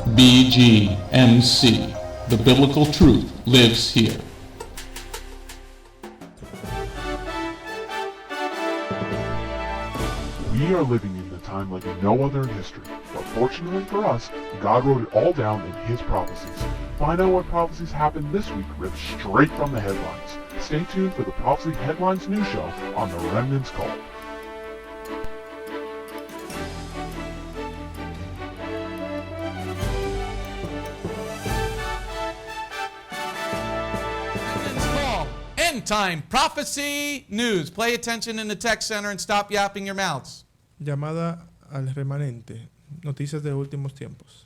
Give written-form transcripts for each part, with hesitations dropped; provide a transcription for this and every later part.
BGMC. The biblical truth lives here. We are living in a time like no other in history, but fortunately for us, God wrote it all down in His prophecies. Find out what prophecies happened this week ripped straight from the headlines. Stay tuned for the Prophecy Headlines news show on the Remnant's Call. Remnant's Call. End time prophecy news. Pay attention in the tech center and stop yapping your mouths. Llamada al remanente. Noticias de últimos tiempos.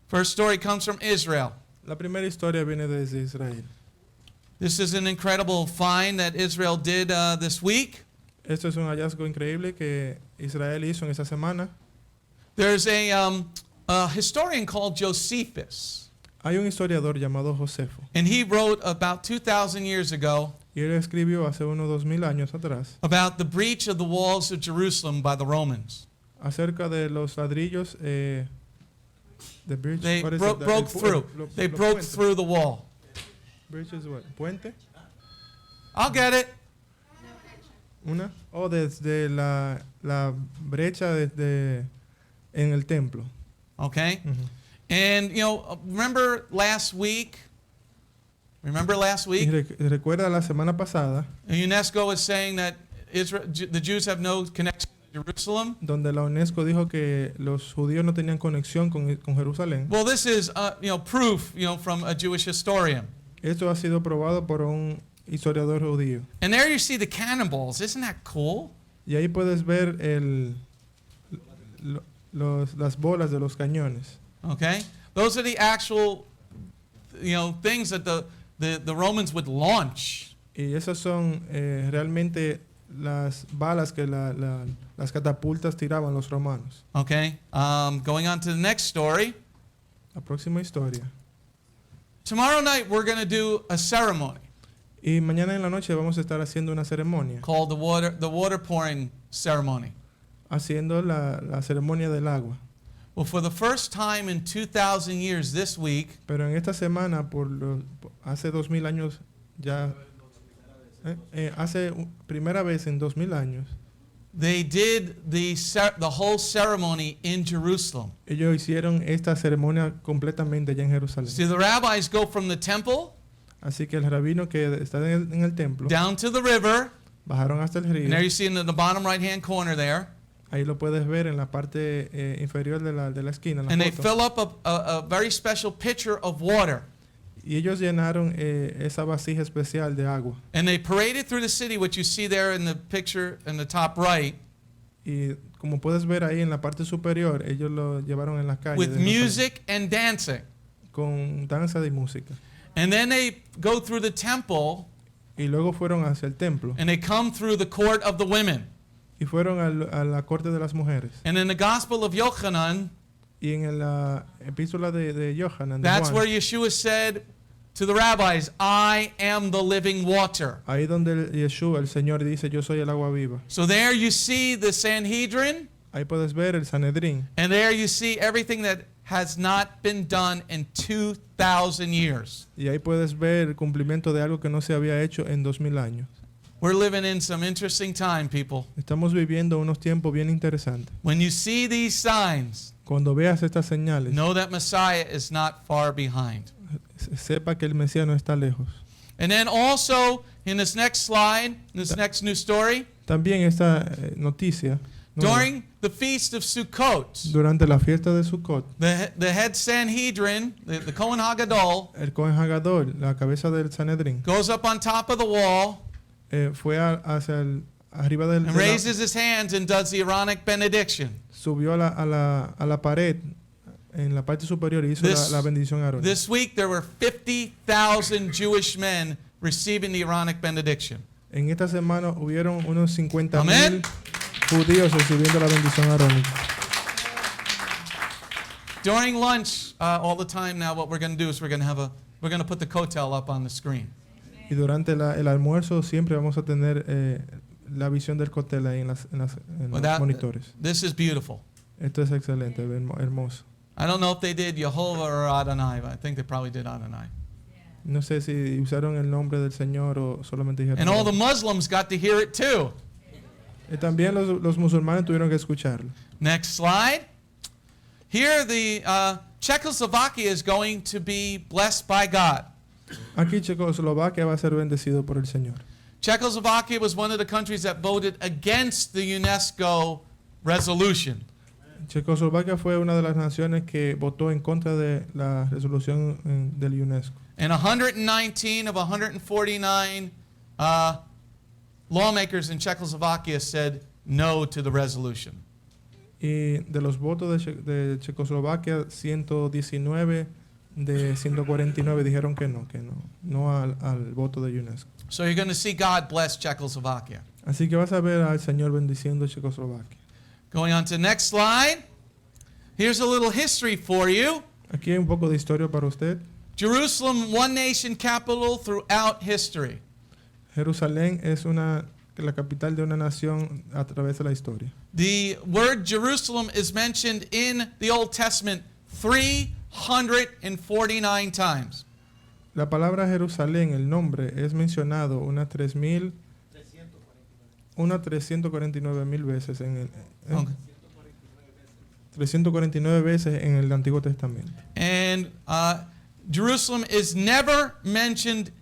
First story comes from Israel. La primera historia viene desde Israel. This is an incredible find that Israel did this week. Esto es un hallazgo increíble que Israel hizo en esta semana. There's a historian called Josephus, Hay un historiador llamado Josefo and he wrote about 2,000 years ago y él escribió hace unos 2000 años atrás about the breach of the walls of Jerusalem by the Romans. acerca de los ladrillos. The bridge, They what is broke it? through. They broke puente. through the wall. Bridge is what? Puente. I'll get it. Una. Oh, desde la brecha desde en el templo. Okay? Ujú. And, you know, remember last week? Y recuerda la semana pasada UNESCO is saying that the Jews have no connection to Jerusalem. donde la UNESCO dijo que los judíos no tenían conexión con Jerusalén. Well, this is, proof, from a Jewish historian. Esto ha sido probado por un historiador judío. And there you see the cannonballs. Isn't that cool? Y ahí puedes ver las bolas de los cañones. Okay? Those are the actual, things that the Romans would launch. Y esas son realmente las balas que las catapultas tiraban los romanos. Okay? Going on to the next story. La próxima historia. Tomorrow night we're going to do a ceremony Y mañana en la noche vamos a estar haciendo una ceremonia, called the water pouring ceremony. haciendo la ceremonia del agua. Well, for the first time in 2,000 years this week, Pero en esta semana, hace 2000 años ya, primera vez en 2000 años, they did the whole ceremony in Jerusalem. ellos hicieron esta ceremonia completamente allá en Jerusalén. See, the rabbis go from the temple Así que el rabino que está en el templo down to the river, bajaron hasta el and there río. you see in the bottom right-hand corner there, Ahí lo puedes ver en la parte inferior de la esquina. En la and they foto. fill up a very special pitcher of water, Y ellos llenaron esa vasija especial de agua. and they parade it through the city, which you see there in the picture in the top right, Y como puedes ver ahí en la parte superior, ellos lo llevaron en las calles with de Jerusalén, music and dancing. con danza y música. And then they go through the temple, Y luego fueron hacia el templo and they come through the court of the women. y fueron a la corte de las mujeres. And in the Gospel of Yochanan, Y en la epístola de Yohanan, de that's Juan, where Yeshua said to the rabbis, I am the living water. ahí donde Yeshua, el Señor, dice, yo soy el agua viva. So there you see the Sanhedrin, Ahí puedes ver el Sanedrín. and there you see everything that has not been done in 2,000 years. Y ahí puedes ver el cumplimiento de algo que no se había hecho en 2000 años. We're living in some interesting time, people. Estamos viviendo unos tiempos bien interesantes. When you see these signs, Cuando veas estas señales, know that Messiah is not far behind. sepa que el Mesías no está lejos. And then also, in this next slide, this next new story, También esta noticia, nueva, during the Feast of Sukkot, durante la fiesta de Sukkot, the head Sanhedrin, the Kohen Hagadol, el Cohen Hagadol, la cabeza del Sanedrín, goes up on top of the wall fue hacia arriba and raises his hands and does the Aaronic benediction. subió a la pared en la parte superior y hizo la bendición arónica. This week there were 50,000 Jewish men receiving the Aaronic benediction. En esta semana hubieron unos 50,000 Amén. judíos recibiendo la bendición arónica. During lunch, all the time now, what we're going to do is we're going to put the kotel up on the screen. Y durante el almuerzo siempre vamos a tener la visión del cóctel ahí en los monitores. This is beautiful. Esto es excelente, hermoso. I don't know if they did Jehovah or Adonai, but I think they probably did Adonai. No sé si usaron el nombre del Señor o solamente dijeron. And all the Muslims got to hear it too. Y también los musulmanes tuvieron que escucharlo. Next slide. Here the Czechoslovakia is going to be blessed by God. Aquí Checoslovaquia va a ser bendecido por el Señor. Czechoslovakia was one of the countries that voted against the UNESCO resolution. Checoslovaquia fue una de las naciones que votó en contra de la resolución del UNESCO. And 119 of 149 lawmakers in Czechoslovakia said no to the resolution. Y de los votos de Checoslovaquia, 119 de 149 dijeron que no al voto de UNESCO. So you're going to see God bless Czechoslovakia. Así que vas a ver al Señor bendiciendo Checoslovaquia. Going on to the next slide. Here's a little history for you. Aquí hay un poco de historia para usted. Jerusalem, one nation capital throughout history. Jerusalén es la capital de una nación a través de la historia. The word Jerusalem is mentioned in the Old Testament 349 times. La palabra Jerusalén, el nombre, es mencionado unas 349,000 veces en el, Okay. 349 veces en el Antiguo Testamento. And Jerusalem is never mentioned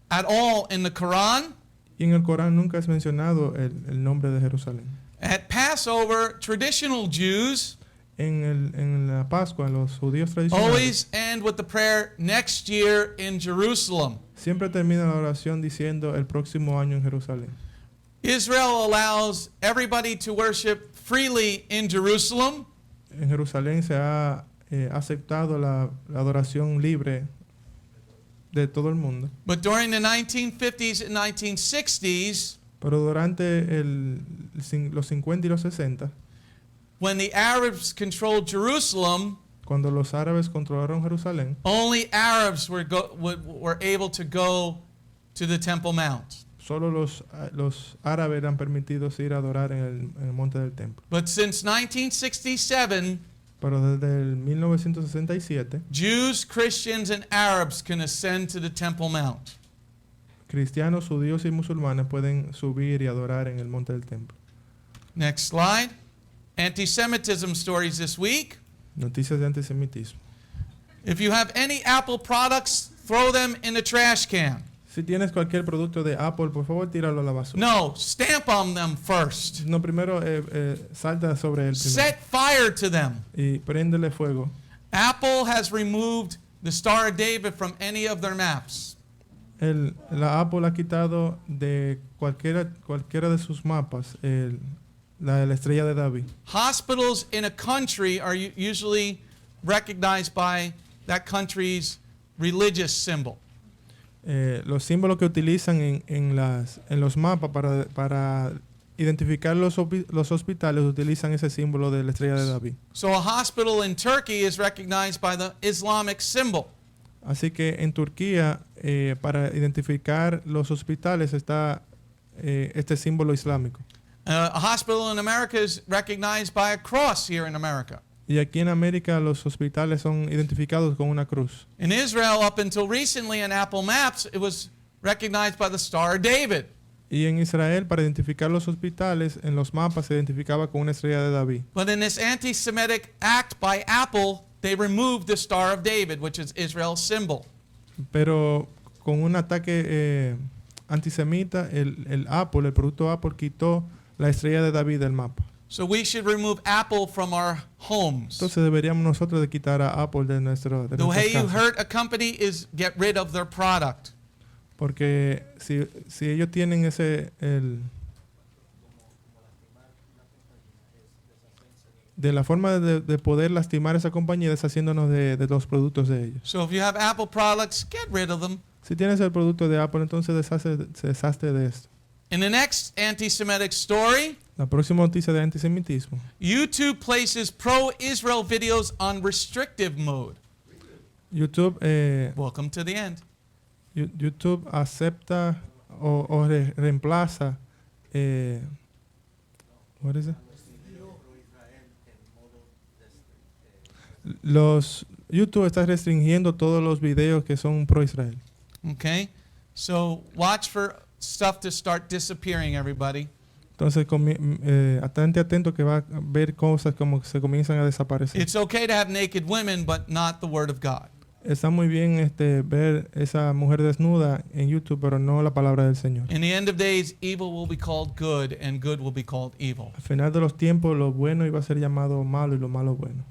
at all in the Quran. Y en el Corán nunca es mencionado el nombre de Jerusalén. At Passover, traditional Jews En la Pascua, los judíos tradicionales always end with the prayer, next year in Jerusalem. siempre terminan la oración diciendo el próximo año en Jerusalén. Israel allows everybody to worship freely in Jerusalem. En Jerusalén se ha aceptado la adoración libre de todo el mundo. But during the 1950s and 1960s, Pero durante los 50 y los 60, when the Arabs controlled Jerusalem, cuando los árabes controlaron Jerusalén, only Arabs were able to go to the Temple Mount. solo los árabes eran permitidos ir a adorar en el monte del templo. But since 1967, Pero desde el 1967, Jews, Christians, and Arabs can ascend to the Temple Mount. cristianos, judíos y musulmanes pueden subir y adorar en el monte del templo. Next slide. Anti-Semitism stories this week. Noticias de antisemitismo. If you have any Apple products, throw them in the trash can. Si tienes cualquier producto de Apple, por favor, tíralo a la basura. No, stamp on them first. No, primero salta sobre él primero Set fire to them. y préndele fuego. Apple has removed the Star of David from any of their maps. La Apple ha quitado de cualquiera de sus mapas la estrella de David. Hospitals in a country are usually recognized by that country's religious symbol. Los símbolos que utilizan en los mapas para identificar los hospitales utilizan ese símbolo de la estrella de David. So a hospital in Turkey is recognized by the Islamic symbol. Así que en Turquía, para identificar los hospitales está este símbolo islámico. A hospital in America is recognized by a cross here in America. Y aquí en América los hospitales son identificados con una cruz. In Israel, up until recently in Apple Maps, it was recognized by the Star of David. Y en Israel, para identificar los hospitales, en los mapas se identificaba con una estrella de David. But in this anti-Semitic act by Apple, they removed the Star of David, which is Israel's symbol. Pero con un ataque antisemita, el producto Apple quitó la estrella de David del mapa. So we should remove Apple from our homes. Entonces deberíamos nosotros de quitar a Apple de The nuestras way you casas. hurt a company is get rid of their product. Porque si ellos tienen de la forma de poder lastimar a esa compañía deshaciéndonos de los productos de ellos. So if you have Apple products, get rid of them. Si tienes el producto de Apple, entonces deshazte de esto. In the next anti-Semitic story, La próxima noticia de antisemitismo. YouTube places pro-Israel videos on restrictive mode. YouTube Welcome to the end. YouTube acepta o reemplaza what is it? Los YouTube está restringiendo todos los videos que son pro Israel. Okay? So watch for stuff to start disappearing, everybody. Entonces, atento que va a ver cosas como que se comienzan a desaparecer. It's okay to have naked women, but not the Word of God. Está muy bien ver esa mujer desnuda en YouTube, pero no la palabra del Señor. In the end of days, evil will be called good, and good will be called evil. Al final de los tiempos, lo bueno iba a ser llamado malo y lo malo bueno.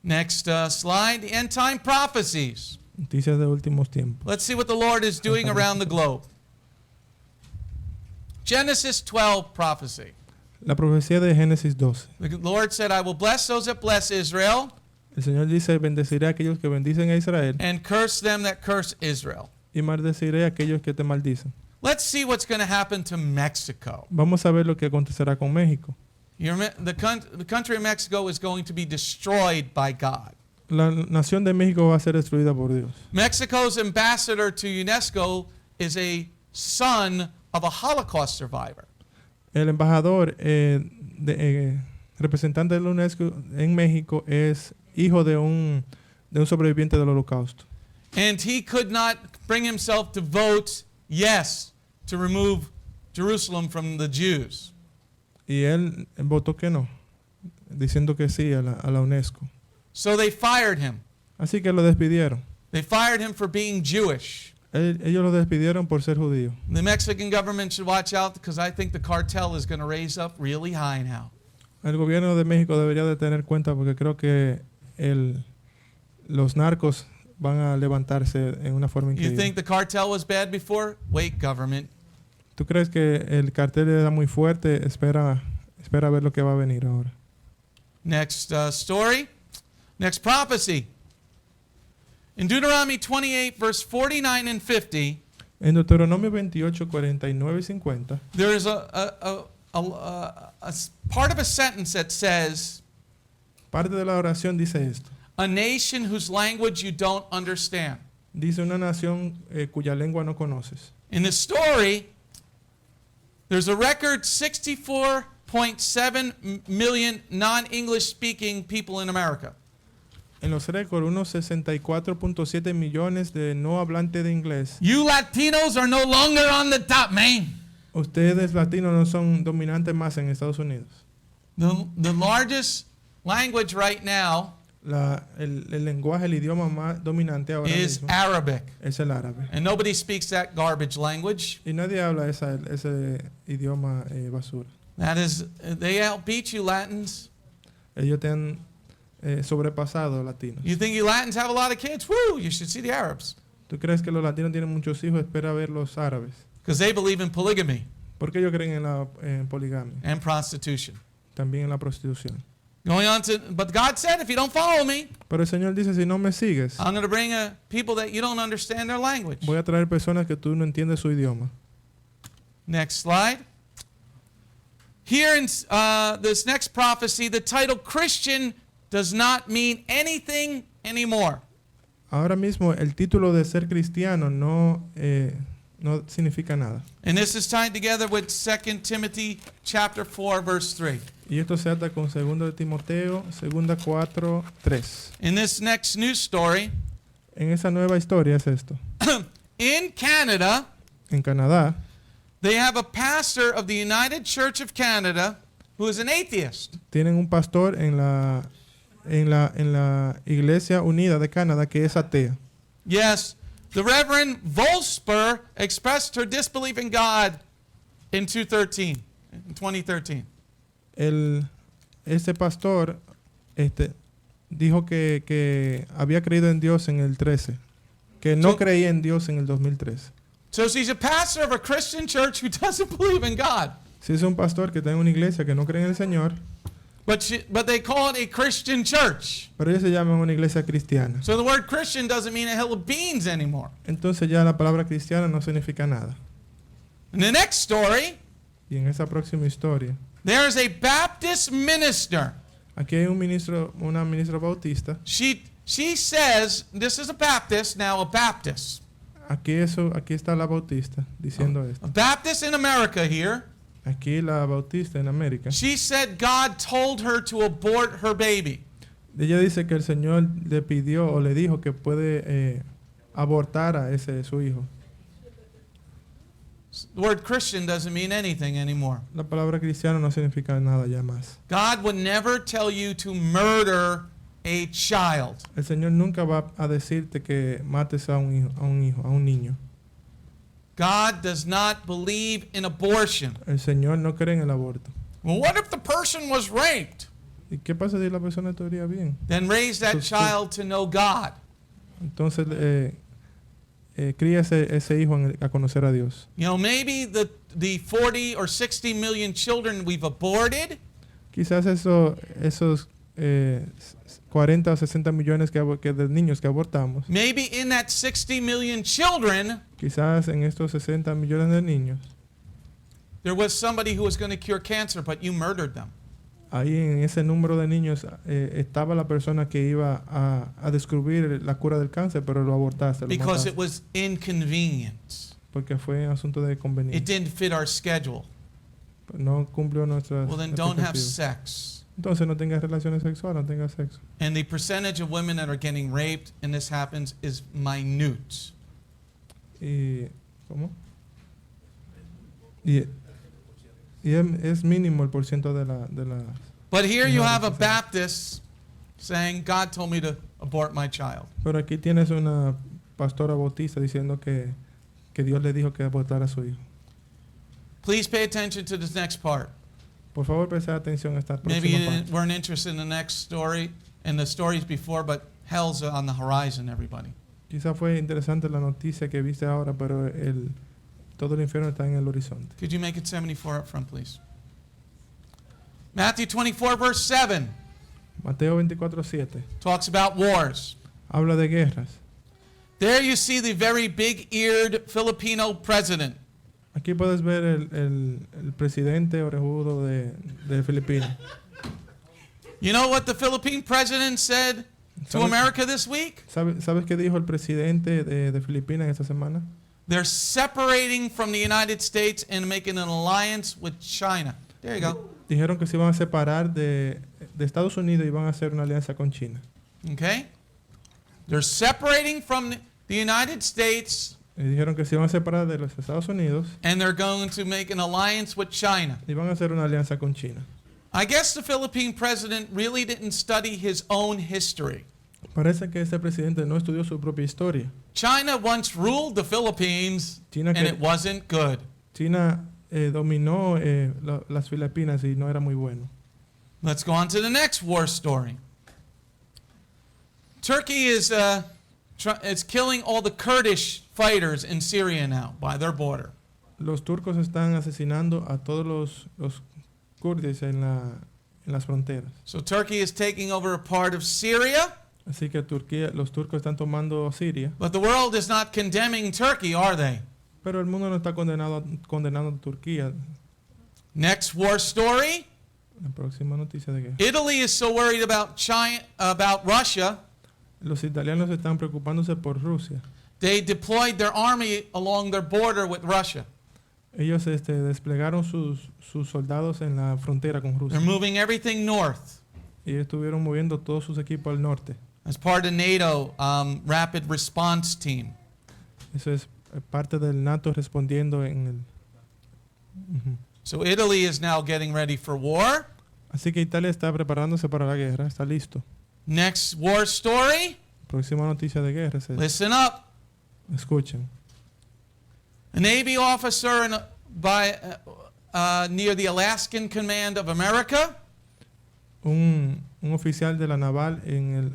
Next slide, the end time prophecies. Noticias de últimos tiempos. Let's see what the Lord is doing around the globe. Genesis 12 prophecy. La profecía de Génesis 12. The Lord said, I will bless those that bless Israel, El Señor dice, bendeciré a aquellos que bendicen a Israel and curse them that curse Israel. y maldeciré a aquellos que te maldicen. Let's see what's going to happen to Mexico. Vamos a ver lo que acontecerá con México. The country of Mexico is going to be destroyed by God. La nación de México va a ser destruida por Dios. Mexico's ambassador to UNESCO is a son of a Holocaust survivor. El embajador representante de la UNESCO en México es hijo de un sobreviviente del Holocausto. And he could not bring himself to vote yes to remove Jerusalem from the Jews. Y él votó que no, diciendo que sí a la UNESCO. So they fired him. Así que lo despidieron. They fired him for being Jewish. Ellos lo despidieron por ser judío. The Mexican government should watch out because I think the cartel is going to raise up really high now. El gobierno de México debería de tener cuenta porque creo que los narcos van a levantarse en una forma You increíble. think the cartel was bad before? Wait, government. ¿Tú crees que el cartel era muy fuerte? Espera ver lo que va a venir ahora. Next story. Next prophecy. In Deuteronomy 28, verse 49 and 50, En Deuteronomio 28, 49 y 50, there is a part of a sentence that says, parte de la oración dice esto. a nation whose language you don't understand. Dice una nación cuya lengua no conoces. In the story, there's a record 64.7 million non-English speaking people in America. En los récords, unos 64.7 millones de no hablantes de inglés. You Latinos are no longer on the top, man. Ustedes latinos no son dominantes más en Estados Unidos. The largest language right now El lenguaje, el idioma más dominante ahora is mismo Arabic. es el árabe. And nobody speaks that garbage language. Y nadie habla ese idioma basura. That is, they outbeat you Latins. Ellos te han sobrepasado, latinos. You think you Latins have a lot of kids? Woo, you should see the Arabs. ¿Tú crees que los latinos tienen muchos hijos? Espera ver los árabes. Because they believe in polygamy Porque ellos creen en la poligamia. and prostitution. También en la prostitución. Going on to, but God said, if you don't follow me, Pero el Señor dice, si no me sigues, I'm going to bring people that you don't understand their language. voy a traer personas que tú no entiendes su idioma. Next slide. Here in this next prophecy, the title Christian does not mean anything anymore. Ahora mismo el título de ser cristiano no significa nada. And this is tied together with 2 Timothy chapter 4, verse 3. Y esto se ata con 2 de Timoteo, 2 4, 3. In this next news story, En esa nueva historia es esto. in Canada, En Canadá they have a pastor of the United Church of Canada who is an atheist. tienen un pastor en la Iglesia Unida de Canadá que es atea. Yes, the Reverend Volsper expressed her disbelief in God in 2013. Ese pastor dijo que había creído en Dios en el 13, que no creía en Dios en el 2013. So she's a pastor of a Christian church who doesn't believe in God. Si es un pastor que está en una iglesia que no cree en el Señor, But they call it a Christian church. pero ellos se llaman una iglesia cristiana. So the word Christian doesn't mean a hill of beans anymore. Entonces ya la palabra cristiana no significa nada. In the next story, Y en esa próxima historia, there is a Baptist minister. aquí hay una ministra bautista. She says, this is a Baptist, now a Baptist. Aquí está la bautista diciendo esto. A Baptist in America here. Aquí la bautista en América She said God told her to abort her baby. Ella dice que el Señor le pidió o le dijo que puede abortar a su hijo. The word Christian doesn't mean anything anymore. La palabra cristiano no significa nada ya más. God would never tell you to murder a child. El Señor nunca va a decirte que mates a un niño. God does not believe in abortion. El Señor no cree en el aborto. Well, what if the person was raped? ¿Y qué pasa si la persona estaría bien? Then raise that child to know God. Entonces cría ese hijo a conocer a Dios. You know, maybe the 40 or 60 million children we've aborted, Quizás esos 40 o 60 millones de niños que abortamos, maybe in that 60 million children, quizás en estos 60 millones de niños, there was somebody who was going to cure cancer, but you murdered them. ahí en ese número de niños estaba la persona que iba a descubrir la cura del cáncer, pero lo abortaste. Because it was inconvenient. Porque fue asunto de It conveniencia. didn't fit our schedule. No cumplió nuestras Well, then don't have expectativas. sex. Entonces no tengas relaciones sexuales, no tengas sexo. And the percentage of women that are getting raped, and this happens, is minute. Y, ¿cómo? Y es mínimo el porciento de las... But here you have a Baptist saying, God told me to abort my child. Pero aquí tienes una pastora bautista diciendo que Dios le dijo que abortara a su hijo. Please pay attention to this next part. Por favor, preste atención a esta Maybe próxima you parte. weren't interested in the next story and the stories before, but hell's on the horizon, everybody. Quizá fue interesante la noticia que viste ahora, pero todo el infierno está en el horizonte. Could you make it 74 up front, please? Matthew 24, verse 7 Mateo 24:7 talks about wars. habla de guerras. There you see the very big-eared Filipino president. Aquí puedes ver el presidente orejudo de Filipinas. You know what the Philippine president said to ¿Sabes? America this week? ¿Sabes qué dijo el presidente de Filipinas esta semana? They're separating from the United States and making an alliance with China. There you go. Dijeron que se iban a separar de Estados Unidos y van a hacer una alianza con China. Okay? They're separating from the United States Y dijeron que se iban a separar de los Estados Unidos and they're going to make an alliance with China. y van a hacer una alianza con China. I guess the Philippine president really didn't study his own history. Parece que este presidente no estudió su propia historia. China once ruled the Philippines China and que- it wasn't good. China dominó las Filipinas y no era muy bueno. Let's go on to the next war story. Turkey is killing all the Kurdish fighters in Syria now by their border. Los turcos están asesinando a todos los kurdos en las fronteras. So Turkey is taking over a part of Syria, Así que los turcos están tomando Siria, but the world is not condemning Turkey, are they? pero el mundo no está condenando a Turquía. Next war story. La próxima noticia de guerra. Italy is so worried about about Russia, Los italianos están preocupándose por Rusia. they deployed their army along their border with Russia. Ellos desplegaron sus soldados en la frontera con They're Rusia. moving everything north Y estuvieron moviendo todos sus equipos al norte. as part of NATO rapid response team. Eso es parte del NATO respondiendo en el... Ujú. So Italy is now getting ready for war. Así que Italia está preparándose para la guerra, está listo. Next war story. Próxima noticia de guerra es esta. Listen up. Escuchen. A Navy officer near the Alaskan Command of America Un oficial de la naval en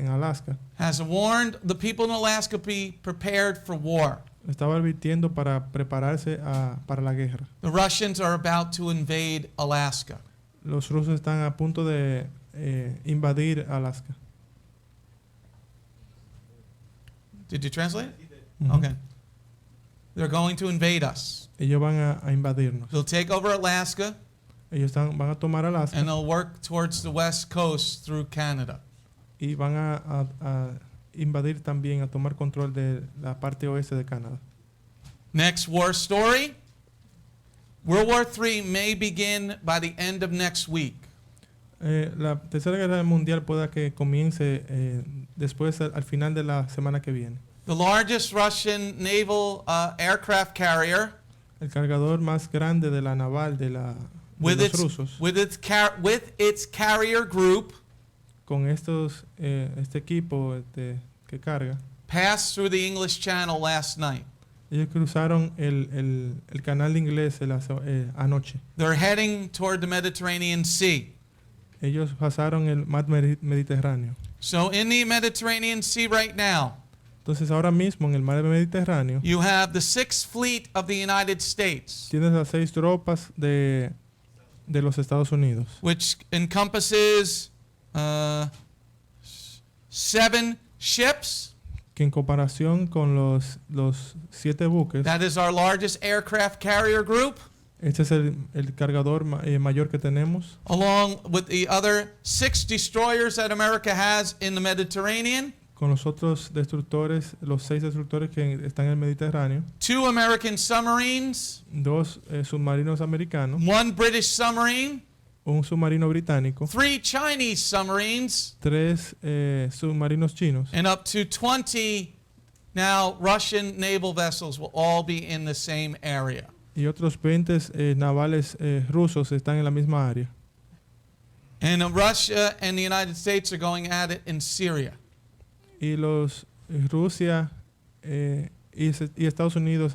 Alaska has warned the people in Alaska be prepared for war. estaba advirtiendo para prepararse para la guerra. The Russians are about to invade Alaska. Los rusos están a punto de invadir Alaska. Did you translate it? Ujú. Okay. They're going to invade us. Ellos van a invadirnos. They'll take over Alaska Ellos van a tomar Alaska and they'll work towards the west coast through Canada. y van a invadir también, a tomar control de la parte oeste de Canadá. Next war story. World War III may begin by the end of next week. La tercera guerra mundial pueda que comience después al final de la semana que viene. The largest Russian naval aircraft carrier El cargador más grande de la naval de los rusos, with its carrier group con este equipo que carga, passed through the English Channel last night. ellos cruzaron el canal inglés anoche. They're heading toward the Mediterranean Sea. Ellos pasaron el mar Mediterráneo. So in the Mediterranean Sea right now, Entonces ahora mismo en el mar Mediterráneo you have the 6th Fleet of the United States, tienes las 6 tropas de los Estados Unidos, which encompasses 7 ships. que en comparación con los 7 buques, That is our largest aircraft carrier group, este es el cargador mayor que tenemos, along with the other 6 destroyers that America has in the Mediterranean, con los otros destructores, los 6 destructores que están en el Mediterráneo, 2 American submarines, 2 submarinos americanos, 1 British submarine, un submarino británico, 3 Chinese submarines, 3 submarinos chinos, and up to 20 now Russian naval vessels will all be in the same area. y otros 20 navales rusos están en la misma área. And Russia and the United States are going at it in Syria. Y Rusia y Estados Unidos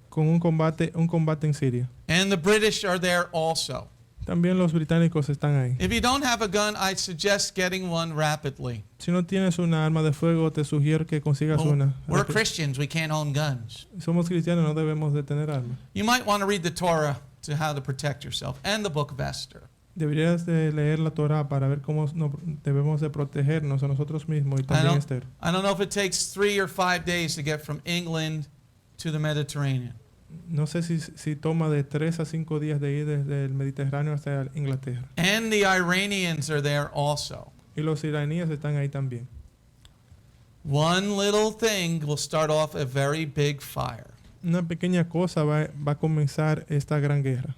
con un combate en Siria. And the British are there also. También los británicos están ahí. If you don't have a gun, I suggest getting one rapidly. Si no tienes una arma de fuego, te sugiero que consigas una. We're Christians, we can't own guns. Somos cristianos, no debemos de tener armas. You might want to read the Torah to how to protect yourself and the book of Esther. Deberías de leer la Torá para ver cómo debemos de protegernos a nosotros mismos y también Esther. I don't know if it takes 3 or 5 days to get from England to the Mediterranean. No sé si toma de 3 a 5 días de ir desde el Mediterráneo hasta Inglaterra. And the Iranians are there also. Y los iraníes están ahí también. One little thing will start off a very big fire. Una pequeña cosa va a comenzar esta gran guerra.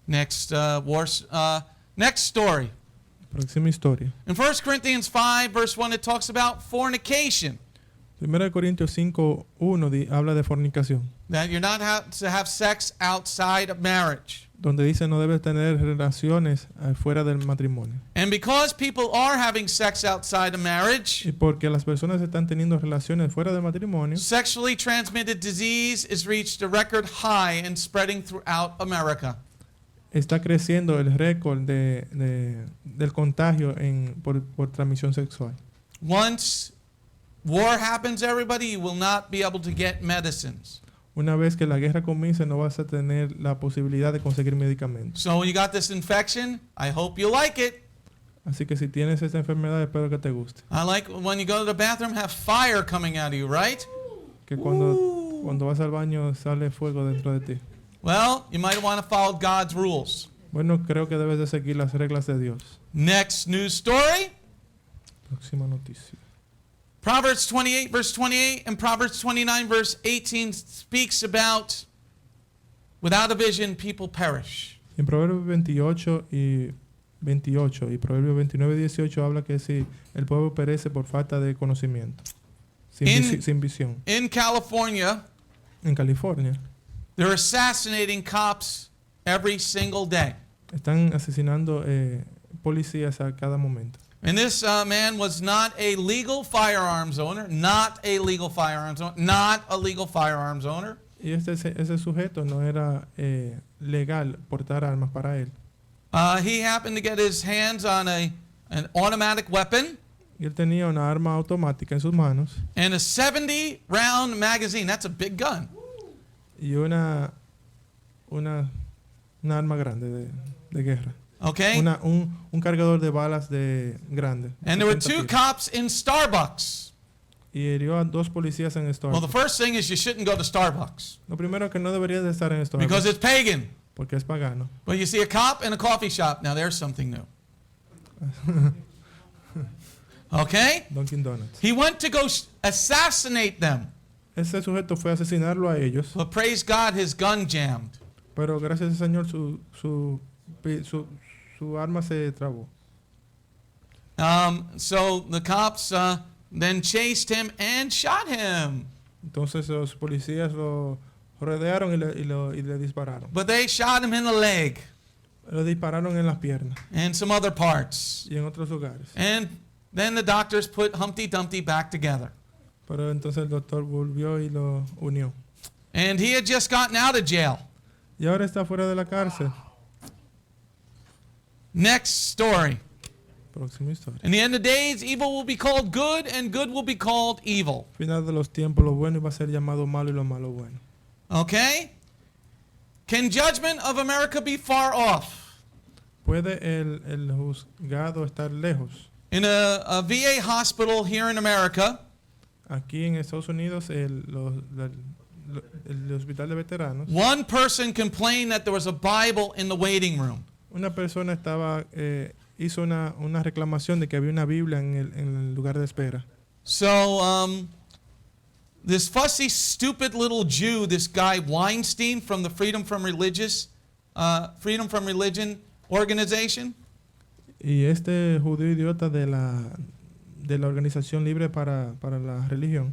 Next story. Próxima historia. In 1 Corinthians 5, verse 1, it talks about fornication. 1 Corintios 5:1 habla de fornicación, That you're not to have sex outside of marriage. donde dice no debes tener relaciones fuera del matrimonio. And because people are having sex outside of marriage, Y porque las personas están teniendo relaciones fuera del matrimonio, sexually transmitted disease is reached a record high and spreading throughout America. está creciendo el récord del contagio por transmisión sexual. Once war happens, everybody, you will not be able to get medicines. Una vez que la guerra comience, no vas a tener la posibilidad de conseguir medicamentos. So when you got this infection, I hope you like it. Así que si tienes esta enfermedad, espero que te guste. I like when you go to the bathroom, have fire coming out of you, right? Que cuando vas al baño sale fuego dentro de ti. Well, you might want to follow God's rules. Bueno, creo que debes de seguir las reglas de Dios. Next news story. Próxima noticia. Proverbs 28 verse 28 and Proverbs 29 verse 18 speaks about without a vision people perish. En Proverbios 28 y Proverbios 29 y 18 habla que si el pueblo perece por falta de conocimiento, sin visión. In California, En California they're assassinating cops every single day. están asesinando policías a cada momento. And this man was not a legal firearms owner, not a legal firearms owner. Y ese sujeto no era legal portar armas para él. He happened to get his hands on an automatic weapon Y él tenía una arma automática en sus manos and a 70-round magazine. That's a big gun. y una arma grande de guerra. Okay? Un cargador de balas grande. And there were 70 2 tiros. cops in Starbucks. Y hirió a 2 policías en Well, Starbucks. the first thing is you shouldn't go to Starbucks Lo primero que no debería de estar en Starbucks because it's pagan. porque es pagano. But you see a cop in a coffee shop. Now there's something new. Okay? Dunkin' Donuts. He went to go assassinate them. Ese sujeto fue a asesinarlo a ellos, But praise God, his gun jammed. Pero gracias al Señor su arma se trabó. So the cops then chased him and shot him. Entonces los policías lo rodearon y le dispararon. But they shot him in the leg Lo dispararon en las piernas and some other parts. y en otros lugares. And then the doctors put Humpty Dumpty back together. Pero entonces el doctor volvió y lo unió. And he had just gotten out of jail. Y ahora está fuera de la cárcel. Next story. Próxima historia. In the end of days, evil will be called good, and good will be called evil. Final de los tiempos, lo bueno iba a ser llamado malo y lo malo bueno. Okay? Can judgment of America be far off? ¿Puede el juzgado estar lejos? In a VA hospital here in America, Aquí en Estados Unidos, el hospital de veteranos, one person complained that there was a Bible in the waiting room. una persona hizo una reclamación de que había una Biblia en el lugar de espera. So, this fussy, stupid little Jew, this guy Weinstein from the Freedom from Religion organization, Y este judío idiota de la organización libre para la religión,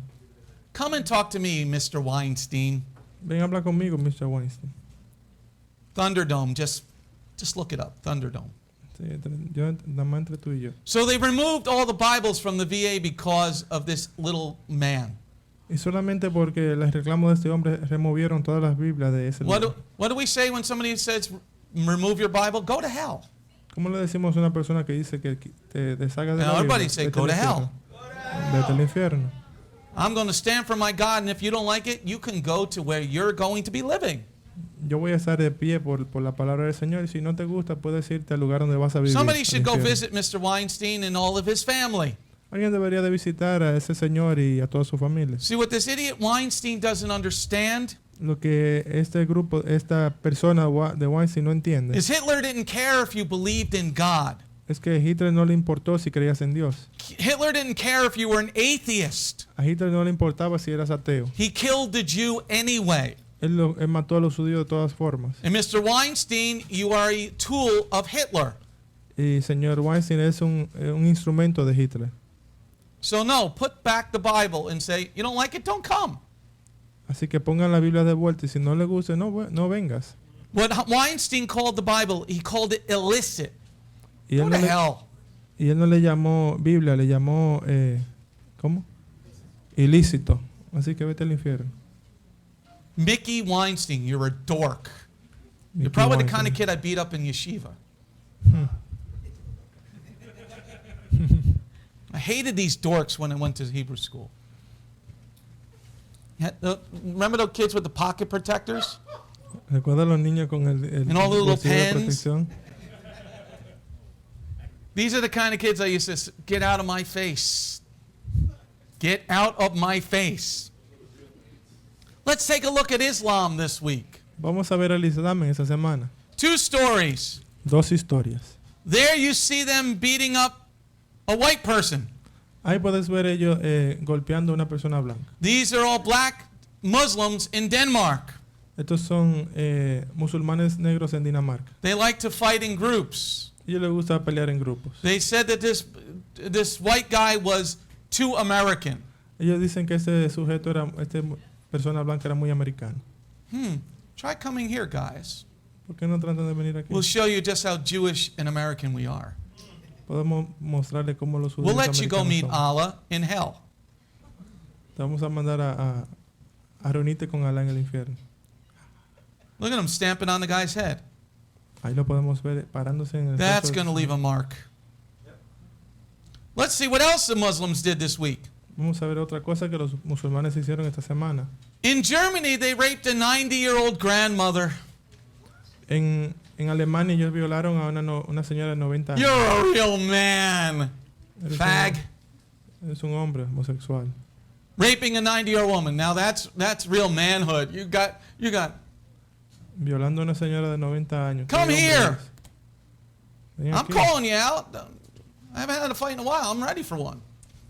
come and talk to me, Mr. Weinstein. ven, habla conmigo, Mr. Weinstein. Thunderdome, just look it up, Thunderdome. Sí, yo, nada más entre tú y yo. So they removed all the Bibles from the VA because of this little man. Y solamente porque los reclamos de este hombre removieron todas las Biblias de ese lugar. What do we say when somebody says, remove your Bible? Go to hell. ¿Cómo le decimos a una persona que dice que te deshagas de Now la everybody Biblia? say, Vete go al to infierno. hell. Vete al infierno. I'm going to stand for my God, and if you don't like it, you can go to where you're going to be living. Yo voy a estar de pie por la palabra del Señor, y si no te gusta, puedes irte al lugar donde vas a vivir. Somebody should al go infierno. visit Mr. Weinstein and all of his family. Alguien debería de visitar a ese señor y a toda su familia. See, what this idiot Weinstein doesn't understand Lo que esta persona de Weinstein no entiende is Hitler didn't care if you believed in God. es que a Hitler no le importó si creías en Dios. Hitler didn't care if you were an atheist. A Hitler no le importaba si eras ateo. He killed the Jew anyway. Él mató a los judíos de todas formas. And Mr. Weinstein, you are a tool of Hitler. Y señor Weinstein es un instrumento de Hitler. So no, put back the Bible and say, you don't like it, don't come. Así que pongan la Biblia de vuelta y si no le gusta, no vengas. What Weinstein called the Bible, he called it illicit. Y Go to hell. él no le llamó Biblia, le llamó, ¿cómo? Ilícito. Así que vete al infierno. Mickey Weinstein, you're a dork. You're Mickey probably the Weinstein. kind of kid I beat up in yeshiva. I hated these dorks when I went to Hebrew school. Remember those kids with the pocket protectors? ¿Recuerda a los niños con el And all the little bolsillo de pens? protección? These are the kind of kids I used to say, get out of my face. Get out of my face. Let's take a look at Islam this week. Vamos a ver al Islam en esta semana. 2 stories. 2 historias. There you see them beating up a white person. Ahí puedes ver ellos golpeando a una persona blanca. These are all black Muslims in Denmark. Estos son musulmanes negros en Dinamarca. They like to fight in groups. A ellos les gusta pelear en grupos. They said that this white guy was too American. Ellos dicen que esta persona blanca era muy americana. Try coming here, guys. ¿Por qué no tratan de venir aquí? We'll show you just how Jewish and American we are. Podemos mostrarle cómo los judíos We'll let you go americanos meet son. Allah in hell. Te vamos a mandar a reunirte con Alá en el infierno. Look at him stamping on the guy's head. Ahí lo podemos ver parándose en el That's rostro going to del leave a mark. Let's see what else the Muslims did this week. Vamos a ver otra cosa que los musulmanes hicieron esta semana. In Germany, they raped a 90-year-old grandmother. En Alemania ellos violaron a una señora de 90 años. You're a real man, fag. Es un hombre homosexual. Raping a 90-year-old woman. Now that's real manhood. You got. Violando a una señora de 90 años. Come ¿Qué hombre here. es? Ven I'm aquí. calling you out. I haven't had a fight in a while. I'm ready for one.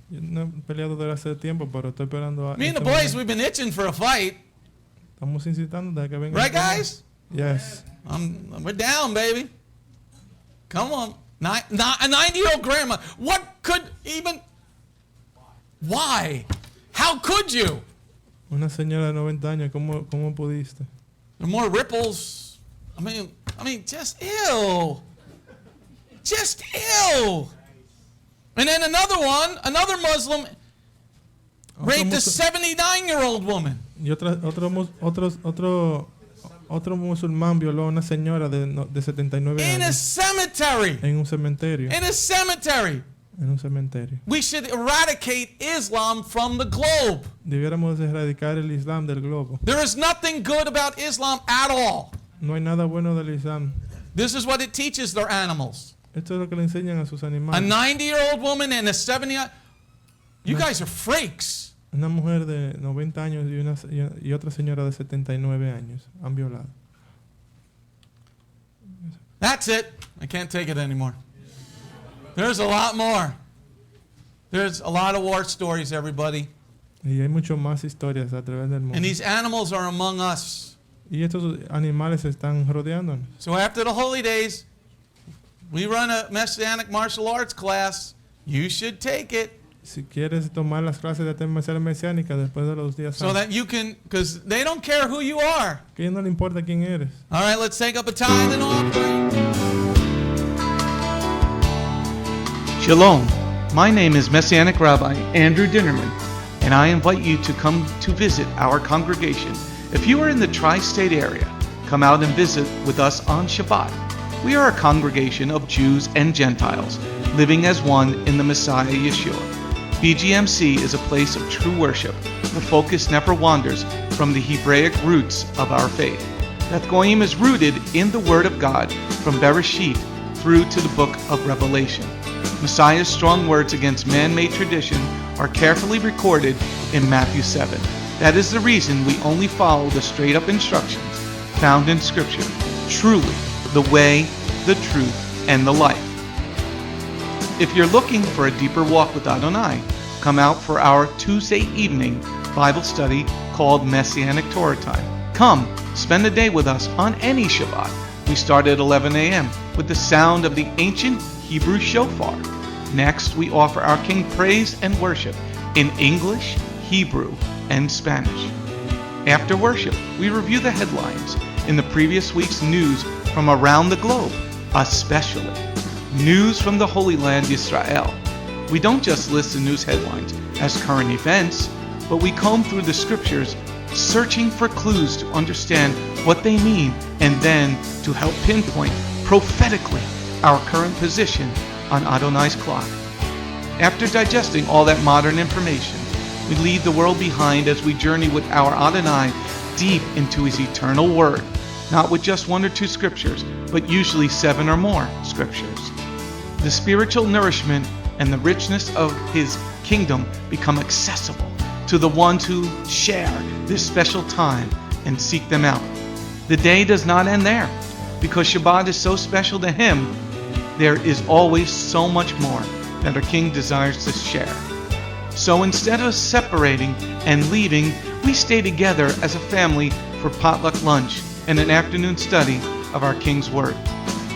Yo no he peleado desde hace tiempo, pero estoy esperando a Me and the este boys, momento. we've been itching for a fight. Estamos incitando de que vengan. Right, guys? Yes. We're down, baby. Come on. A 90-year-old grandma. What could even... Why? How could you? Una señora de 90 años, ¿cómo pudiste? There are more ripples. I mean, just ew. Just ew. And then another Muslim raped a 79-year-old woman. Y otro musulmán violó a una señora de 79 In a años cemetery. en un cementerio. In a cemetery. En un cementerio. We should eradicate Islam from the globe. Debiéramos erradicar el Islam del globo. There is nothing good about Islam at all. No hay nada bueno del Islam. This is what it teaches their animals. Esto es lo que le enseñan a sus animales. A 90-year-old woman and a 70. You guys are freaks. Una mujer de 90 años y otra señora de 79 años han violado. That's it. I can't take it anymore. There's a lot more. There's a lot of war stories, everybody. Y hay mucho más historias a través del mundo. And these animals are among us. Y estos animales están rodeándonos. So after the holy days, we run a Messianic martial arts class. You should take it. Si quieres tomar las clases de arte marcial mesiánica después de los días so that you can, because they don't care who you are. Que a ellos no le importa quién eres. All right, let's take up a tithe and offering. Shalom. My name is Messianic Rabbi Andrew Dinnerman, and I invite you to come to visit our congregation. If you are in the tri-state area, come out and visit with us on Shabbat. We are a congregation of Jews and Gentiles, living as one in the Messiah Yeshua. BGMC is a place of true worship. The focus never wanders from the Hebraic roots of our faith. Beth Goyim is rooted in the Word of God from Bereshit through to the book of Revelation. Messiah's strong words against man-made tradition are carefully recorded in Matthew 7. That is the reason we only follow the straight-up instructions found in Scripture. Truly, the way, the truth, and the life. If you're looking for a deeper walk with Adonai, come out for our Tuesday evening Bible study called Messianic Torah Time. Come, spend a day with us on any Shabbat. We start at 11 a.m. with the sound of the ancient Hebrew shofar. Next, we offer our King praise and worship in English, Hebrew, and Spanish. After worship, we review the headlines in the previous week's news from around the globe, especially news from the Holy Land, Israel. We don't just list the news headlines as current events, but we comb through the scriptures, searching for clues to understand what they mean and then to help pinpoint prophetically our current position on Adonai's clock. After digesting all that modern information, we leave the world behind as we journey with our Adonai deep into His eternal Word, not with just one or two scriptures, but usually 7 or more scriptures. The spiritual nourishment and the richness of His kingdom become accessible to the ones who share this special time and seek them out. The day does not end there. Because Shabbat is so special to Him, there is always so much more that our King desires to share. So instead of separating and leaving, we stay together as a family for potluck lunch and an afternoon study of our King's Word.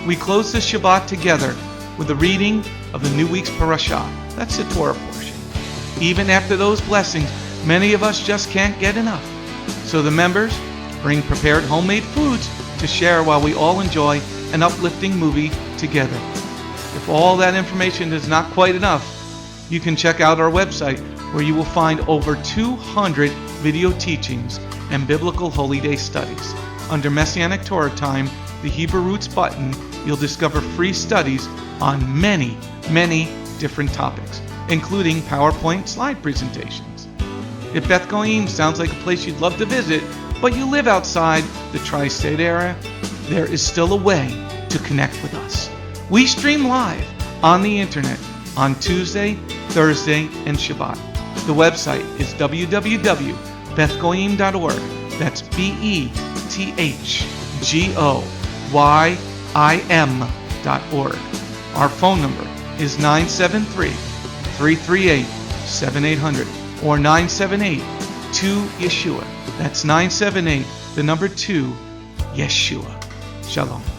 We close the Shabbat together with the reading of the new week's parashah. That's the Torah portion. Even after those blessings, many of us just can't get enough. So the members bring prepared homemade foods to share while we all enjoy an uplifting movie together. If all that information is not quite enough, you can check out our website where you will find over 200 video teachings and biblical holy day studies. Under Messianic Torah Time, the Hebrew Roots button, you'll discover free studies on many, many different topics, including PowerPoint slide presentations. If Beth Goyim sounds like a place you'd love to visit, but you live outside the tri-state area, there is still a way to connect with us. We stream live on the internet on Tuesday, Thursday, and Shabbat. The website is www.bethgoyim.org. That's BETHGOYIM.org. Our phone number is 973-338-7800 or 978-2-YESHUA. That's 978, the number 2, Yeshua. Shalom.